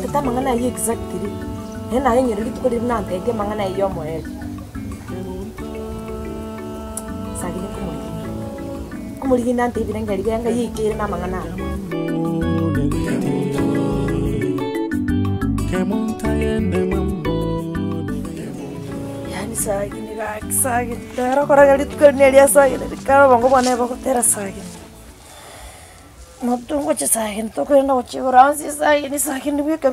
kita mangana ye exactly hena yenye ritu ko dirna ante mangana yo moe sagini kumuli nante binanga libanga yikire na mangana yani sagini ga sagini tara kora ritu ko nelia sagini karo bango bane bako tera sagini Matungo cha sagini to kwenda uchibura si sagini sagini beka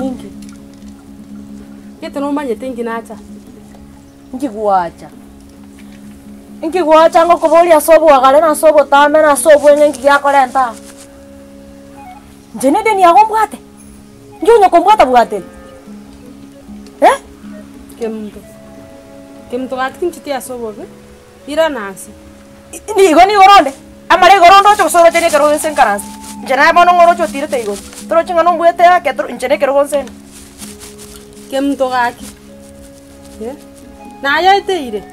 ingi kete no manye tingi nacha ingi guacha ngo koboli asobo agale na sobo tame na sobo nyengi yakolenta njene deni yagombwate njunyo kombwata bwate Kemto acting chiti asobo be ira nasi ni goronde amare gorondo cho sobo tene kero sen karansi njena bono ngoro cho tire teigo tro chinga no buete ya ke tro njene kero gonsen kemto gaki na ya teire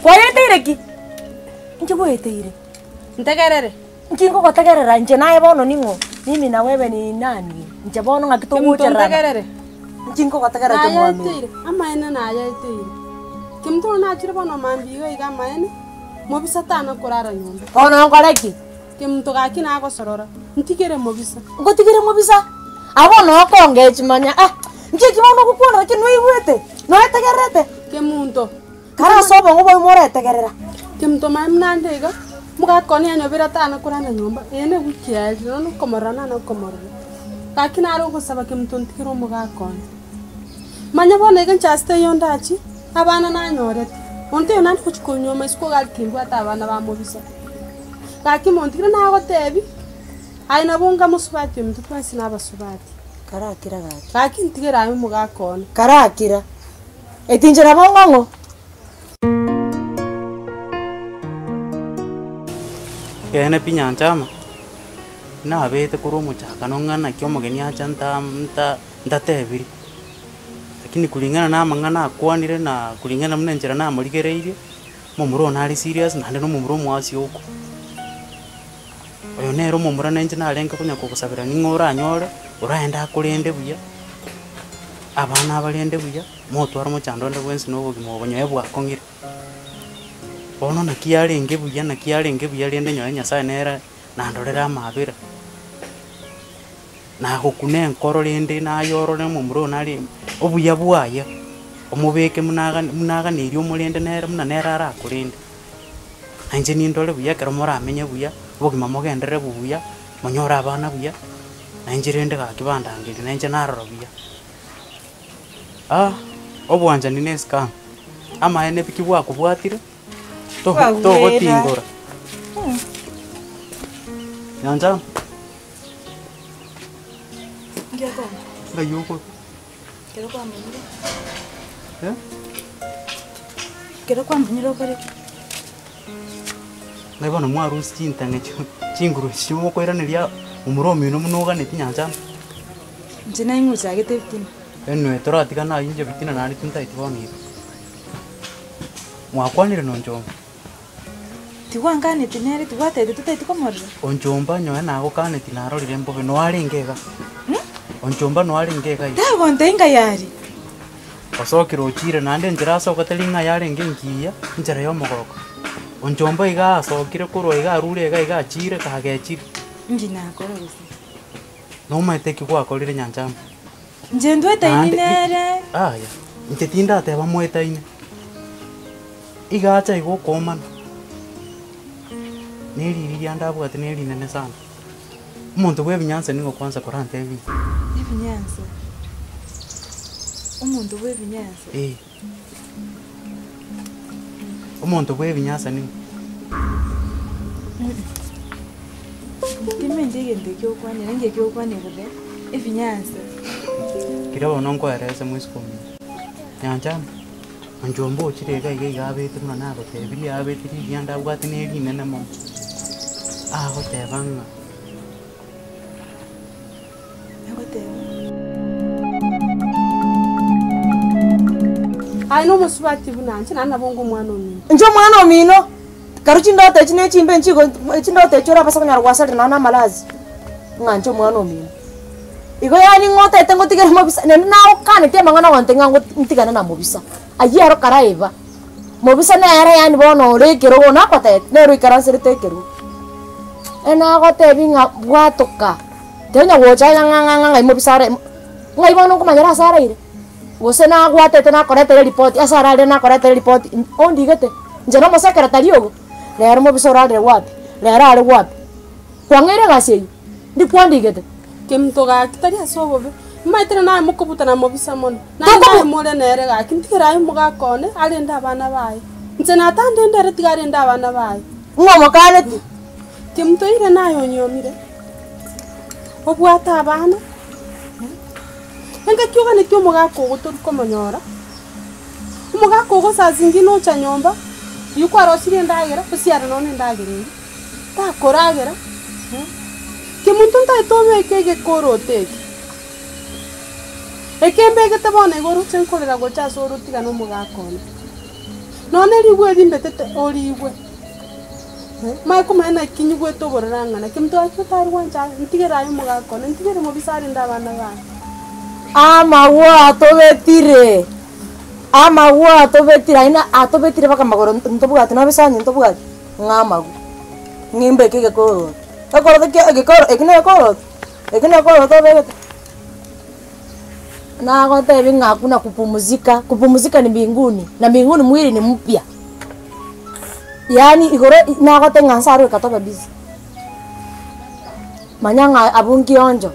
kwa ya teire ki nje bo teire ntegerere njingo gotegerera njena bono ningo mimi na wewe ni nani nje bono ngakitongo chera ntegerere njingo gotegerera temwami ama ina na ya teire Kimto na chira bono mambigo iga maene mobisa tana korara nyumba ono ngoreki kimto gaki na gosorora ntikere mobisa ngotikere mobisa abono konge chimanya nje kibono gukwana ki noiwete no etegerete kemunto kara sobo ngobo more etegerera kimto mamna ndega muga koni anyobira tana korana nyumba ene wikia no komorana no komorana gaki na ro gusaba kimto ntikero muga koni manya bono iga chaste yondachi abana nanyorete onte nani kuchikonyo masko galkingwa tabana ba mobisa kaki montikira na gotebi aina bunga musubati mtu twasi na basubati karakira kaki ntigera ayo mugakona karakira etinjira bongongo kene pinyantama na bete kurumu chaka nongana kyomogeni acha ntatebiri lakini kulingana na mangana akwanire na kulingana muna njira na murigereire mumuro nari serious na ndeno mumuro mwasi uko oyo nero mumura nenje na lenga kunya kugusabira ningora anyore uraenda akulende buya abana abalende buya motwara mu chandonde bwensi no bugimo bonye bwakongire bono na kiarenge buya lende nyoya nyasaye nera na ndorera amabira na gukune nkoro lende na yorore mumuro nari obuya bwaya omubeke munaga niri omulende nera muna nera ara akulende anje nindole buya kero mora amenye buya bugima mogendere buya monyora abana buya anje rende gakibandangire nanje naroro buya obwanja nine scam ama ene biki bwakubwatire to gotingora nyanja ngiyako ngayuko kero kwa mnyiro kero kwa mnyiro kare naibona mwarusi chintange chinguru chimo koiraniria umuromi no munoga ne tinyanja njina inguza gitefitina enwe toratika na inje bitina nari tinta itiboni mwakwanire no njomba tiwangane tinere tiwatete tutaikomorera onjomba nyoya nago kane tinarorire mbobe no arengega onjomba no arengega tago ntenga yari osokiro ochire nande njira soka telinga yarenge ngiya njira yo mogoko onjomba iga sokire kuro iga rure iga achire kagechire njina akora gusi no maiteki gwakorire nyanjamba njendwe tainere aya ntetinda teba mwetaine iga acha igokomana neri rianda bwate neri nene sana umuntu bwe binyanse ningo kwanza korante ebi ebinyanse umuntu bwe binyanse umuntu bwe binyanse ningo Dime ndege kyo kwani nenge kyo kwani bebe. Efinyanza. Kirawo non kwerese mwiskomi. Nyanjam. Anjombo chirega igabe tuna nabo tebili abe tiri yanda bwatine ginene mo. Aho tebanga. Ai no musubati bunanchi nana bongo mwana omino. Njo mwana omino. Karuchi ndote chine chimbe nchiko chindote chora basa kunyara kwasali na malazi. Nganjo mwana omino. Iko yani ngote tengo tigere mobisa ne na okane te mangana wantenga ntigana na mobisa. Ayero karaiva. Mobisa na era yani bono rekero bona kwate ne ro ikaranse tekero. Ena gote binga bwatoka. Tenya wocha nganga mobisa re. Ngai bono kumanyara sara ire. Gosena gwate tena korete report asara le na korete report ondigete. Njana mo secretary ogo. Lero mo bisora le wapi? Lero ale wapi? Kwangere gase. Ndi kwandigete. Kemtoga kitari asobobe. Maitre na mukubuta na mobisa mono. Na na mole nere ga kintira muga kone ale ndabana baye. Nsena tande ndere tigare ndabana baye. Ngomo kaneti. Kemto ire nayo nyomire. Obwata abana. Enga kyuga ne kyo muga ko goto komonyora. Muga ko go sazingino cha nyomba. Yuko arosire ndagera, usiara none ndagere. Ta koragera. Kimuntu nta tobe kege korote. Ekembe gete bone goru chenkolera gocha soro tiga no muga kone. None riwe limbetete oriwe. Mai kumena kinyugwe to boranga na kimto akutari wanja ntigera ayo muga kone ntigere mo bisari ndabana ba. Ama wa tobetire. Ama wa tobetira ina atobetire baka magoro ntobugati na bisanye ntobugati ngamagu ngimbe kege koro akoro de koro ekine koro tobete na gote binga hakuna kupumzika ni mbinguni na mbinguni mwili ni mpya yani igoro na gote ngansaro katoba bizi manyanga abungi onjo.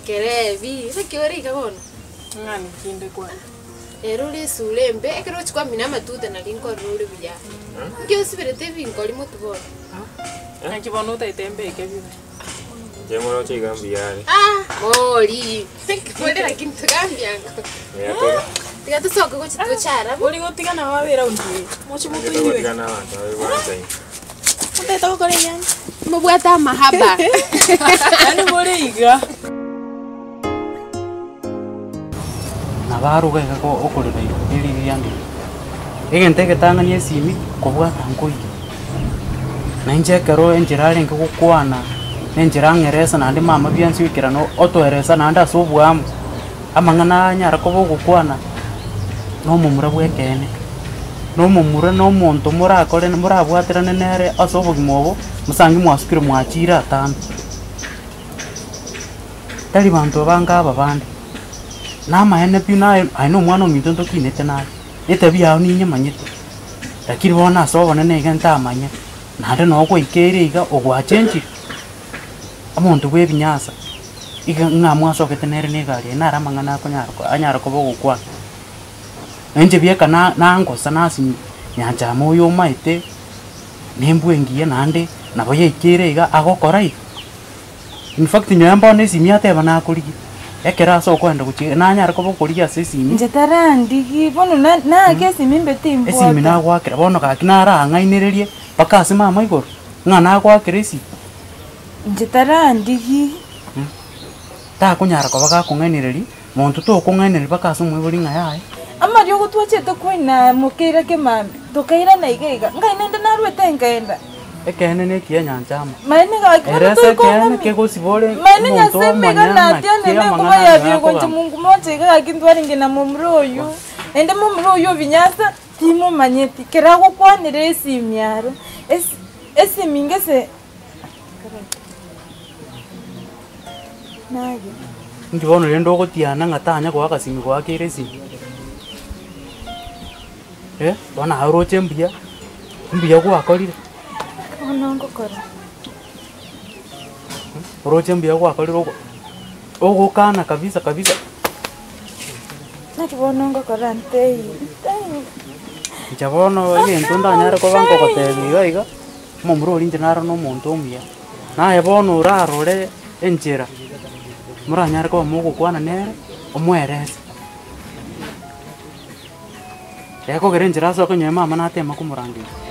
Kerevi, sekiori kabono. Ngani kinde kwa. Eruli sulembe, ekero chikwa mina matuta na linko ruli buya. Ngyo sibirete binkoli mutubona. Akibono taitembe kebi. Jemoro chigambiyari. Oli. Sekipole lakini tugambianga. Tiga tusoko ko chituchara. Oli gotigana wabera undi. Mochi mutu yiwe. Gotigana wantu wabera. Muteta ko kore nyanya. Mubwata mahaba. Ani bole iga. Nabaruga ko okorera iri yandi. Egente ketangania simi kobwata nkoi. Na nje kero enjirare ngukwana. Nenjirang'eresa nandi mama byansi wikirano otoeresa nanda sobwamu amang'ana nyara ko bogukwana no mumura bwekene no mumura no muntu murakore murabwatirane nere asobogimobo musangi mwasukire mwachira atano tari bantu bangaba bandi nama ene pina aino mwana ominto ntokinete naye etabi yao ninye manyete lakini bona sobone negenta amanya nande no goikere iga ogwachenji amonto bwebinyasa iga ngamwaso ketenere negari nara mangana ko anyara ko bogukwa enje bieka na ngosa nasi nyanja moyo maite nembwengiye nande nabo yekere iga agokora iga in fact nyamba nesi miate bana kurigi ekera so kwenda kuchi na anyara ko bokuriya sisi ni Njetarandigi bono na kesi mimbe timbo esi mina gwakira bono kakinara angainererie bakasi mama igoro ngana gwakira esi Njetarandigi ta kunyara ko baka kung'enireri muntu to kung'enireri bakasi mwiburi ngayaye ama ryo gutwache to kwina mukira ke mambi tokaira na igaiga ngai nende narwete ngaenda ekene nekia nyanchama maini erese ekene kegosibore maini nyasemega natiane nekuba yabyogonje mungu mote gagakintwaringe na mumuro oyu ende mumuro oyu vinyasa timo manyeti kerago kwanire esimyaro esimingese naye ndibono rendo ogotiana ng'atanya gwakasimi gwakere esimi bona aroche mbuya gwakorire onongokora oroche mbuya gwakorire ogokana kabisa nakibonongokora ntei nchabono egento ndanyare koba nkogoteba iga momuro orinche naro na omonto omuya naye bono orarore enchera muranyare koba mogokwana nere omwerese ekogera enchera ase okonyoa mama natema komorangeria